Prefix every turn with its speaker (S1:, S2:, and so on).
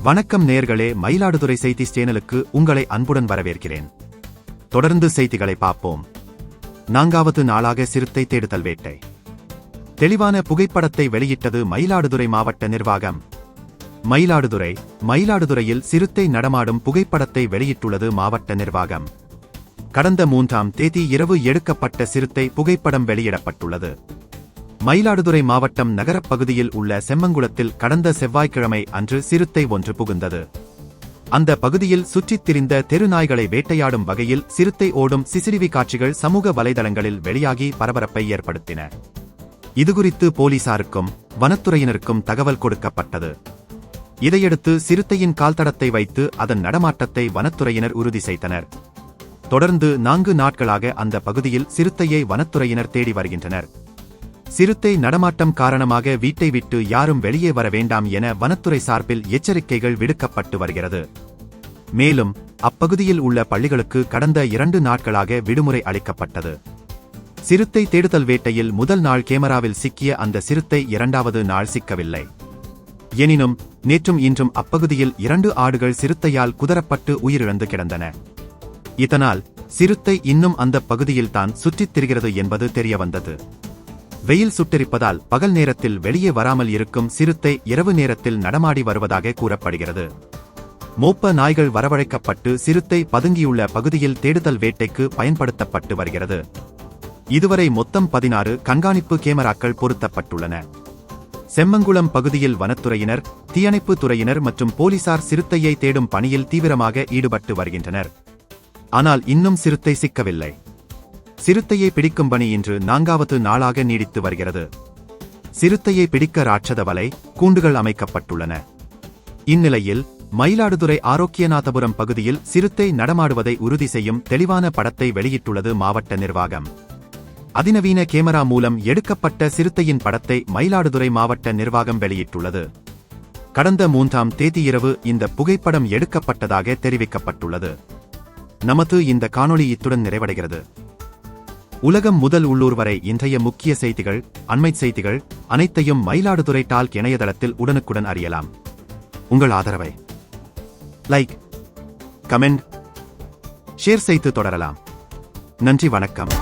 S1: வணக்கம் நேயர்களே, மயிலாடுதுறை செய்தி சேனலுக்கு உங்களை அன்புடன் வரவேற்கிறேன். தொடர்ந்து செய்திகளை பார்ப்போம். 4வது நாளாக சிறுத்தை தேடுதல் வேட்டை. தெளிவான புகைப்படத்தை வெளியிட்டது மயிலாடுதுறை மாவட்ட நிர்வாகம். மயிலாடுதுறையில் சிறுத்தை நடமாடும் புகைப்படத்தை வெளியிட்டுள்ளது மாவட்ட நிர்வாகம். கடந்த 3ஆம் தேதி இரவு எடுக்கப்பட்ட சிறுத்தை புகைப்படம் வெளியிடப்பட்டுள்ளது. மயிலாடுதுறை மாவட்டம் நகரப் பகுதியில் உள்ள செம்மங்குளத்தில் கடந்த செவ்வாய்க்கிழமை அன்று சிறுத்தை ஒன்று புகுந்தது. அந்த பகுதியில் சுற்றித் திரிந்த தெருநாய்களை வேட்டையாடும் வகையில் சிறுத்தை ஓடும் சிசிடிவி காட்சிகள் சமூக வலைதளங்களில் வெளியாகி பரபரப்பை ஏற்படுத்தின. இதுகுறித்து போலீசாருக்கும் வனத்துறையினருக்கும் தகவல் கொடுக்கப்பட்டது. இதையடுத்து சிறுத்தையின் கால்தடத்தை வைத்து அதன் நடமாட்டத்தை வனத்துறையினர் உறுதி செய்தனர். தொடர்ந்து 4 நாட்களாக அந்த பகுதியில் சிறுத்தையை வனத்துறையினர் தேடி வருகின்றனர். சிறுத்தை நடமாட்டம் காரணமாக வீட்டை விட்டு யாரும் வெளியே வர வேண்டாம் என வனத்துறை சார்பில் எச்சரிக்கைகள் விடுக்கப்பட்டு வருகிறது. மேலும் அப்பகுதியில் உள்ள பள்ளிகளுக்கு கடந்த 2 நாட்களாக விடுமுறை அளிக்கப்பட்டது. சிறுத்தை தேடுதல் வேட்டையில் முதல் நாள் கேமராவில் சிக்கிய அந்த சிறுத்தை 2வது நாள் சிக்கவில்லை. எனினும் நேற்றும் இன்றும் அப்பகுதியில் 2 ஆடுகள் சிறுத்தையால் குதறப்பட்டு உயிரிழந்து கிடந்தன. இதனால் சிறுத்தை இன்னும் அந்த பகுதியில்தான் சுற்றித் திரிகிறது என்பது தெரியவந்தது. வெயில் சுட்டெரிப்பதால் பகல் நேரத்தில் வெளியே வராமல் இருக்கும் சிறுத்தை இரவு நேரத்தில் நடமாடி வருவதாக கூறப்படுகிறது. மோப்ப நாய்கள் வரவழைக்கப்பட்டு சிறுத்தை பதுங்கியுள்ள பகுதியில் தேடுதல் வேட்டைக்கு பயன்படுத்தப்பட்டு வருகிறது. இதுவரை மொத்தம் 16 கண்காணிப்பு கேமராக்கள் பொருத்தப்பட்டுள்ளன. செம்மங்குளம் பகுதியில் வனத்துறையினர், தீயணைப்பு துறையினர் மற்றும் போலீசார் சிறுத்தையை தேடும் பணியில் தீவிரமாக ஈடுபட்டு வருகின்றனர். ஆனால் இன்னும் சிறுத்தை சிக்கவில்லை. சிறுத்தையை பிடிக்கும் பணி இன்று 4வது நாளாக நீடித்து வருகிறது. சிறுத்தையை பிடிக்க ராட்சத வலை, கூண்டுகள் அமைக்கப்பட்டுள்ளன. இந்நிலையில் மயிலாடுதுறை ஆரோக்கியநாதபுரம் பகுதியில் சிறுத்தை நடமாடுவதை உறுதி செய்யும் தெளிவான படத்தை வெளியிட்டுள்ளது மாவட்ட நிர்வாகம். அதிநவீன கேமரா மூலம் எடுக்கப்பட்ட சிறுத்தையின் படத்தை மயிலாடுதுறை மாவட்ட நிர்வாகம் வெளியிட்டுள்ளது. கடந்த 3ஆம் தேதி இரவு இந்த புகைப்படம் எடுக்கப்பட்டதாக தெரிவிக்கப்பட்டுள்ளது. நமது இந்த காணொளி இத்துடன் நிறைவடைகிறது. உலகம் முதல் உள்ளூர் வரை இன்றைய முக்கிய செய்திகள், அண்மைச் செய்திகள் அனைத்தையும் மயிலாடுதுறை டால்க் இணையதளத்தில் உடனுக்குடன் அறியலாம். உங்கள் ஆதரவை லைக், கமெண்ட், ஷேர் செய்து தொடரலாம். நன்றி, வணக்கம்.